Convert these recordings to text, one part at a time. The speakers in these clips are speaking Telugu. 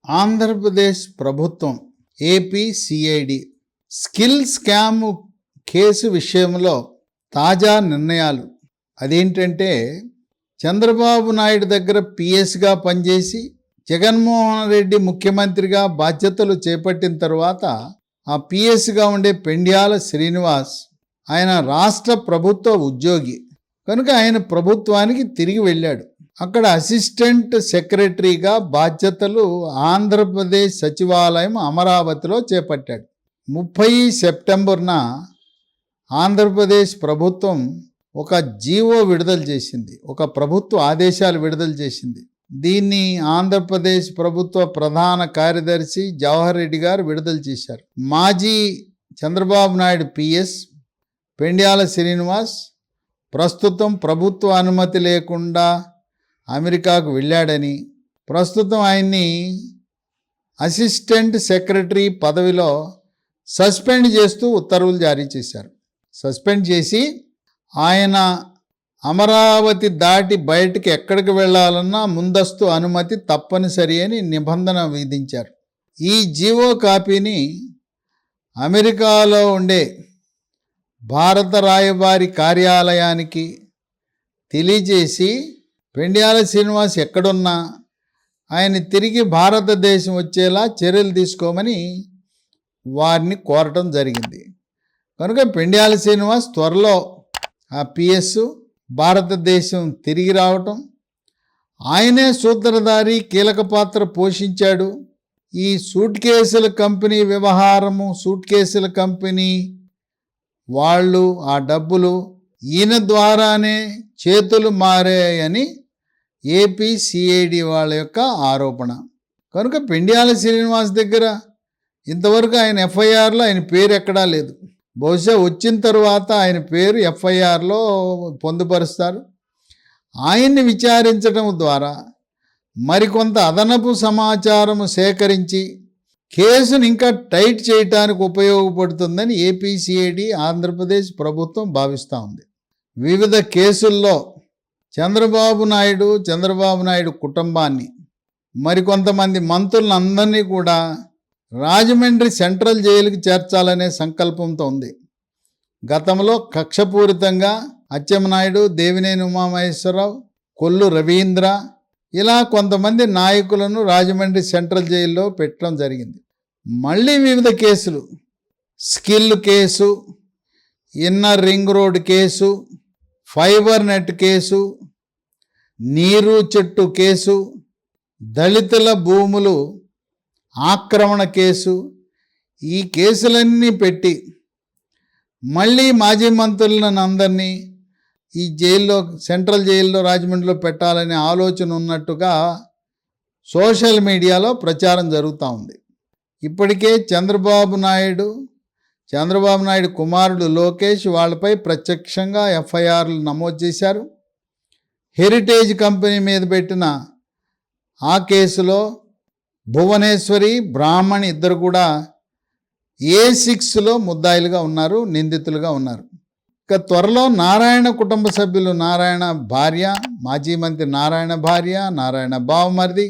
ఆంధ్రప్రదేశ్ ప్రభుత్వం ఏపీసీఐడి స్కిల్ స్కామ్ కేసు విషయంలో తాజా నిర్ణయాలు. అదేంటంటే, చంద్రబాబు నాయుడు దగ్గర పిఎస్గా పనిచేసి జగన్మోహన్ రెడ్డి ముఖ్యమంత్రిగా బాధ్యతలు చేపట్టిన తర్వాత ఆ పిఎస్గా ఉండే పెండ్యాల శ్రీనివాస్ ఆయన రాష్ట్ర ప్రభుత్వ ఉద్యోగి కనుక ఆయన ప్రభుత్వానికి తిరిగి వెళ్ళాడు. అక్కడ అసిస్టెంట్ సెక్రటరీగా బాధ్యతలు ఆంధ్రప్రదేశ్ సచివాలయం అమరావతిలో చేపట్టాడు. 30 సెప్టెంబర్న ఆంధ్రప్రదేశ్ ప్రభుత్వం ఒక జీవో విడుదల చేసింది, ఒక ప్రభుత్వ ఆదేశాలు విడుదల చేసింది. దీన్ని ఆంధ్రప్రదేశ్ ప్రభుత్వ ప్రధాన కార్యదర్శి జవహర్ రెడ్డి గారు విడుదల చేశారు. మాజీ చంద్రబాబు నాయుడు పిఎస్ పెండ్యాల శ్రీనివాస్ ప్రస్తుతం ప్రభుత్వ అనుమతి లేకుండా అమెరికాకు వెళ్ళాడని, ప్రస్తుతం ఆయన్ని అసిస్టెంట్ సెక్రటరీ పదవిలో సస్పెండ్ చేస్తూ ఉత్తర్వులు జారీ చేశారు. సస్పెండ్ చేసి ఆయన అమరావతి దాటి బయటికి ఎక్కడికి వెళ్ళాలన్నా ముందస్తు అనుమతి తప్పనిసరి అని నిబంధన విధించారు. ఈ జీవో కాపీని అమెరికాలో ఉండే భారత రాయబారి కార్యాలయానికి తెలియజేసి పెండ్యాల శ్రీనివాస్ ఎక్కడున్నా ఆయన తిరిగి భారతదేశం వచ్చేలా చర్యలు తీసుకోమని వారిని కోరటం జరిగింది. కనుక పెండ్యాల శ్రీనివాస్ త్వరలో ఆ పిఎస్ భారతదేశం తిరిగి రావటం, ఆయనే సూత్రధారి, కీలక పాత్ర పోషించాడు. ఈ సూట్ కేసుల కంపెనీ వ్యవహారము, సూట్ కేసుల కంపెనీ వాళ్ళు ఆ డబ్బులు ఈయన ద్వారానే చేతులు మారాయని ఏపీసీఐడి వాళ్ళ యొక్క ఆరోపణ. కనుక పెండ్యాల శ్రీనివాస్ దగ్గర ఇంతవరకు ఆయన ఎఫ్ఐఆర్లో ఆయన పేరు ఎక్కడా లేదు. బహుశా వచ్చిన తర్వాత ఆయన పేరు ఎఫ్ఐఆర్లో పొందుపరుస్తారు. ఆయన్ని విచారించడం ద్వారా మరికొంత అదనపు సమాచారం సేకరించి కేసును ఇంకా టైట్ చేయడానికి ఉపయోగపడుతుందని ఏపీసీఐడి ఆంధ్రప్రదేశ్ ప్రభుత్వం భావిస్తూ ఉంది. వివిధ కేసుల్లో చంద్రబాబు నాయుడు కుటుంబాన్ని, మరికొంతమంది మంత్రులందరినీ కూడా రాజమండ్రి సెంట్రల్ జైలుకి చేర్చాలనే సంకల్పంతో ఉంది. గతంలో కక్షపూరితంగా అచ్చెన్నాయుడు, దేవినేని ఉమామహేశ్వరరావు, కొల్లు రవీంద్ర ఇలా కొంతమంది నాయకులను రాజమండ్రి సెంట్రల్ జైల్లో పెట్టడం జరిగింది. మళ్ళీ వివిధ కేసులు, skill case, inner ring road case, fibre net case, నీరు చెట్టు కేసు, దళితుల భూములు ఆక్రమణ కేసు, ఈ కేసులన్నీ పెట్టి మళ్ళీ మాజీ మంత్రులను అందరినీ ఈ జైల్లో, సెంట్రల్ జైల్లో రాజమండ్రిలో పెట్టాలనే ఆలోచన ఉన్నట్టుగా సోషల్ మీడియాలో ప్రచారం జరుగుతూ ఉంది. ఇప్పటికే చంద్రబాబు నాయుడు కుమారుడు లోకేష్ వాళ్ళపై ప్రత్యక్షంగా ఎఫ్ఐఆర్లు నమోదు చేశారు. హెరిటేజ్ కంపెనీ మీద పెట్టిన ఆ కేసులో భువనేశ్వరి, బ్రాహ్మణి ఇద్దరు కూడా A6లో ముద్దాయిలుగా ఉన్నారు, నిందితులుగా ఉన్నారు. ఇక త్వరలో నారాయణ కుటుంబ సభ్యులు, నారాయణ భార్య, మాజీ మంత్రి నారాయణ భార్య, నారాయణ బావమరిది,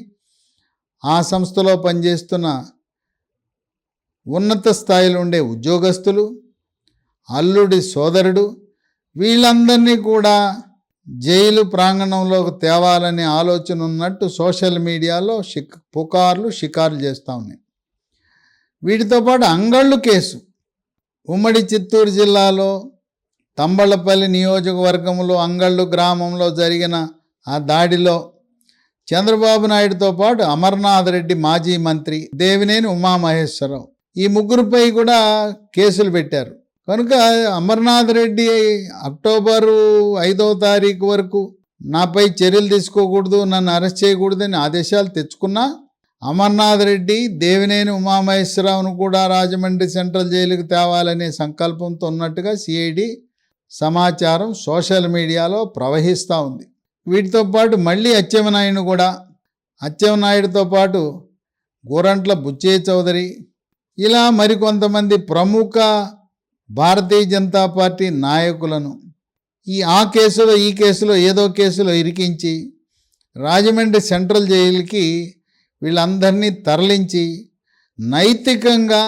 ఆ సంస్థలో పనిచేస్తున్న ఉన్నత స్థాయిలో ఉండే ఉద్యోగస్తులు, అల్లుడి సోదరుడు, వీళ్ళందరినీ కూడా జైలు ప్రాంగణంలోకి తేవాలనే ఆలోచన ఉన్నట్టు సోషల్ మీడియాలో పుకార్లు షికార్లు చేస్తూ ఉన్నాయి. వీటితో పాటు అంగళ్ళు కేసు, ఉమ్మడి చిత్తూరు జిల్లాలో తంబళ్ళపల్లి నియోజకవర్గంలో అంగళ్ళు గ్రామంలో జరిగిన ఆ దాడిలో చంద్రబాబు నాయుడుతో పాటు అమర్నాథ్ రెడ్డి, మాజీ మంత్రి దేవినేని ఉమామహేశ్వరరావు, ఈ ముగ్గురుపై కూడా కేసులు పెట్టారు. కనుక అమర్నాథ్ రెడ్డి అక్టోబరు 5వ తారీఖు వరకు నాపై చర్యలు తీసుకోకూడదు, నన్ను అరెస్ట్ చేయకూడదని ఆదేశాలు తెచ్చుకున్నా, అమర్నాథ్ రెడ్డి, దేవినేని ఉమామహేశ్వరరావును కూడా రాజమండ్రి సెంట్రల్ జైలుకు తేవాలనే సంకల్పంతో ఉన్నట్టుగా సిఐడి సమాచారం సోషల్ మీడియాలో ప్రవహిస్తూ ఉంది. వీటితో పాటు మళ్ళీ అచ్చెన్నాయుడుతో పాటు గోరంట్ల బుచ్చయ్య చౌదరి, ఇలా మరికొంతమంది ప్రముఖ భారతీయ జనతా పార్టీ నాయకులను ఈ కేసులో ఏదో కేసులో ఇరికించి రాజమండ్రి సెంట్రల్ జైలుకి వీళ్ళందరినీ తరలించి నైతికంగా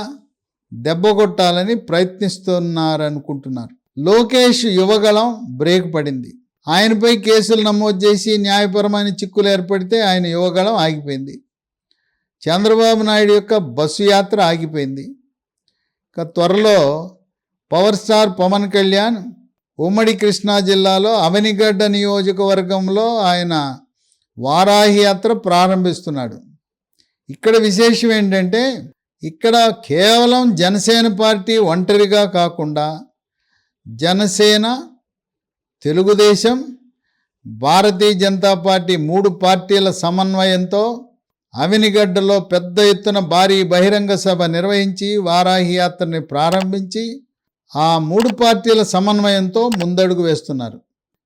దెబ్బకొట్టాలని ప్రయత్నిస్తున్నారనుకుంటున్నారు. లోకేష్ యువగళం బ్రేక్ పడింది. ఆయనపై కేసులు నమోదు చేసి న్యాయపరమైన చిక్కులు ఏర్పడితే ఆయన యువగళం ఆగిపోయింది. చంద్రబాబు నాయుడు యొక్క బస్సు యాత్ర ఆగిపోయింది. ఇక త్వరలో పవర్ స్టార్ పవన్ కళ్యాణ్ ఉమ్మడి కృష్ణా జిల్లాలో అవనిగడ్డ నియోజకవర్గంలో ఆయన వారాహి యాత్ర ప్రారంభిస్తున్నాడు. ఇక్కడ విశేషం ఏంటంటే ఇక్కడ కేవలం జనసేన పార్టీ ఒంటరిగా కాకుండా జనసేన, తెలుగుదేశం, భారతీయ జనతా పార్టీ 3 పార్టీల సమన్వయంతో అవనిగడ్డలో పెద్ద ఎత్తున భారీ బహిరంగ సభ నిర్వహించి వారాహి యాత్రని ప్రారంభించి ఆ 3 పార్టీల సమన్వయంతో ముందడుగు వేస్తున్నారు.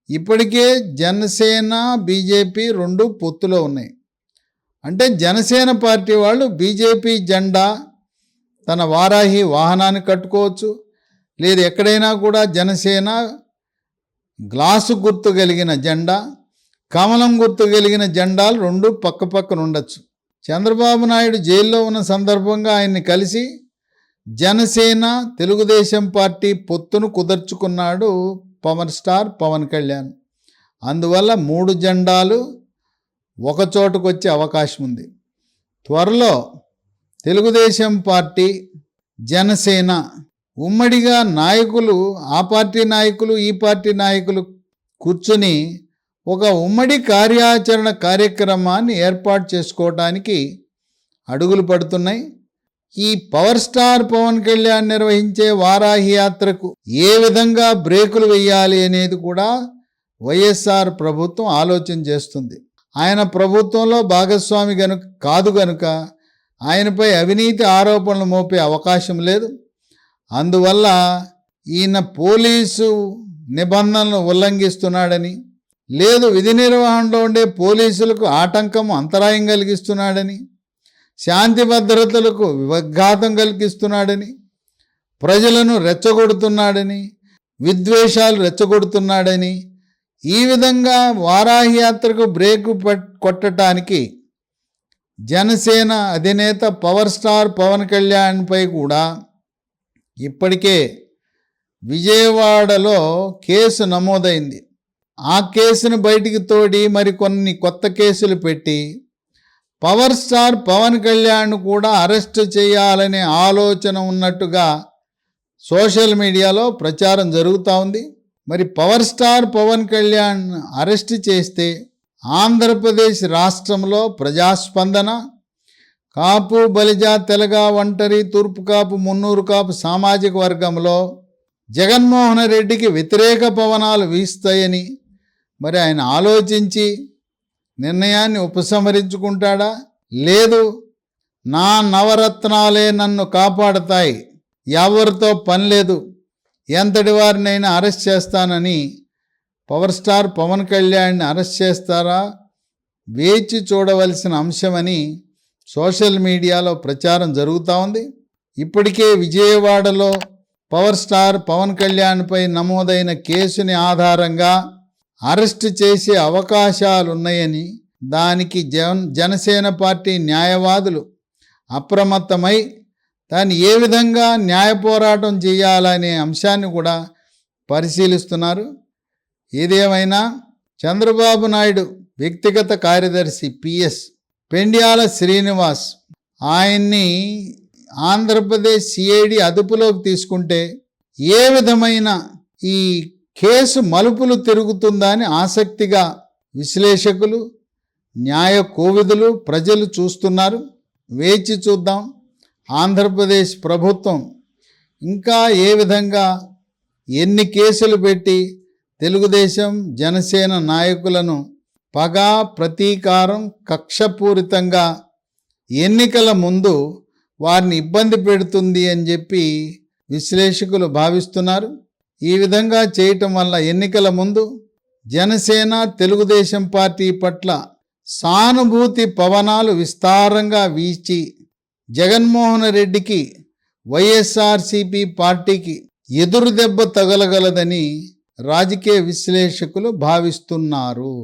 ఇప్పటికే జనసేన, బీజేపీ 2 పొత్తులో ఉన్నాయి. అంటే జనసేన పార్టీ వాళ్ళు బీజేపీ జెండా తన వారాహి వాహనాన్ని కట్టుకోవచ్చు, లేదు ఎక్కడైనా కూడా జనసేన గ్లాసు గుర్తు కలిగిన జెండా, కమలం గుర్తు కలిగిన జెండాలు 2 పక్క పక్కన ఉండొచ్చు. చంద్రబాబు నాయుడు జైల్లో ఉన్న సందర్భంగా ఆయన్ని కలిసి జనసేన, తెలుగుదేశం పార్టీ పొత్తును కుదర్చుకున్నాడు పవర్ స్టార్ పవన్ కళ్యాణ్. అందువల్ల 3 జెండాలు ఒక చోటుకు వచ్చే అవకాశం ఉంది. త్వరలో తెలుగుదేశం పార్టీ, జనసేన ఉమ్మడిగా నాయకులు, ఆ పార్టీ నాయకులు, ఈ పార్టీ నాయకులు కూర్చుని ఒక ఉమ్మడి కార్యక్రమాన్ని ఏర్పాటు చేసుకోవడానికి అడుగులు పడుతున్నాయి. ఈ పవర్ స్టార్ పవన్ కళ్యాణ్ నిర్వహించే వారాహి యాత్రకు ఏ విధంగా బ్రేకులు వేయాలి అనేది కూడా వైఎస్ఆర్ ప్రభుత్వం ఆలోచన చేస్తుంది. ఆయన ప్రభుత్వంలో భాగస్వామి కాదు గనుక ఆయనపై అవినీతి ఆరోపణలు మోపే అవకాశం లేదు. అందువల్ల ఈయన పోలీసు నిబంధనలను ఉల్లంఘిస్తున్నాడని, లేదు విధి నిర్వహణలో ఉండే పోలీసులకు ఆటంకం, అంతరాయం కలిగిస్తున్నాడని, శాంతి భద్రతలకు విఘాతం కలిగిస్తున్నాడని, ప్రజలను రెచ్చగొడుతున్నాడని, విద్వేషాలు రెచ్చగొడుతున్నాడని, ఈ విధంగా వారాహి యాత్రకు బ్రేకు కొట్టడానికి జనసేన అధినేత పవర్ స్టార్ పవన్ కళ్యాణ్పై కూడా ఇప్పటికే విజయవాడలో కేసు నమోదైంది. ఆ కేసును బయటికి తోడి మరికొన్ని కొత్త కేసులు పెట్టి పవర్ స్టార్ పవన్ కళ్యాణ్ కూడా అరెస్టు చేయాలనే ఆలోచన ఉన్నట్టుగా సోషల్ మీడియాలో ప్రచారం జరుగుతూ ఉంది. మరి power star Pawan Kalyan arrest చేస్తే ఆంధ్రప్రదేశ్ రాష్ట్రంలో ప్రజాస్పందన, కాపు, బలిజ, తెలగ, ఒంటరి, తూర్పు కాపు, మున్నూరు కాపు సామాజిక వర్గంలో జగన్మోహన్ రెడ్డికి వ్యతిరేక పవనాలు వీస్తాయని మరి ఆయన ఆలోచించి నిర్ణయాన్ని ఉపసంహరించుకుంటాడా, లేదు నా నవరత్నాలే నన్ను కాపాడతాయి, ఎవరితో పని లేదు, ఎంతటి వారినైనా అరెస్ట్ చేస్తానని పవర్ స్టార్ పవన్ కళ్యాణ్ని అరెస్ట్ చేస్తారా, వేచి చూడవలసిన అంశమని సోషల్ మీడియాలో ప్రచారం జరుగుతూ ఉంది. ఇప్పటికే విజయవాడలో పవర్ స్టార్ పవన్ కళ్యాణ్పై నమోదైన కేసుని ఆధారంగా అరెస్ట్ చేసే అవకాశాలున్నాయని, దానికి జనసేన పార్టీ న్యాయవాదులు అప్రమత్తమై దాన్ని ఏ విధంగా న్యాయ పోరాటం చేయాలనే అంశాన్ని కూడా పరిశీలిస్తున్నారు. ఏదేమైనా చంద్రబాబు నాయుడు వ్యక్తిగత కార్యదర్శి పిఎస్ పెండ్యాల శ్రీనివాస్ ఆయన్ని ఆంధ్రప్రదేశ్ సిఐడి అదుపులోకి తీసుకుంటే ఏ విధమైన ఈ కేసు మలుపులు తిరుగుతుందా అని ఆసక్తిగా విశ్లేషకులు, న్యాయ కోవిదులు, ప్రజలు చూస్తున్నారు. వేచి చూద్దాం. ఆంధ్రప్రదేశ్ ప్రభుత్వం ఇంకా ఏ విధంగా ఎన్ని కేసులు పెట్టి తెలుగుదేశం, జనసేన నాయకులను పగా, ప్రతీకారం, కక్షపూరితంగా ఎన్నికల ముందు వారిని ఇబ్బంది పెడుతుంది అని చెప్పి విశ్లేషకులు భావిస్తున్నారు. ఈ విధంగా చేయటం వల్ల ఎన్నికల ముందు జనసేన, తెలుగుదేశం పార్టీ పట్ల సానుభూతి పవనాలు విస్తారంగా వీచి జగన్మోహన్ రెడ్డికి, వైఎస్ఆర్సీపీ పార్టీకి ఎదురు దెబ్బ తగలగలదని రాజకీయ విశ్లేషకులు భావిస్తున్నారు.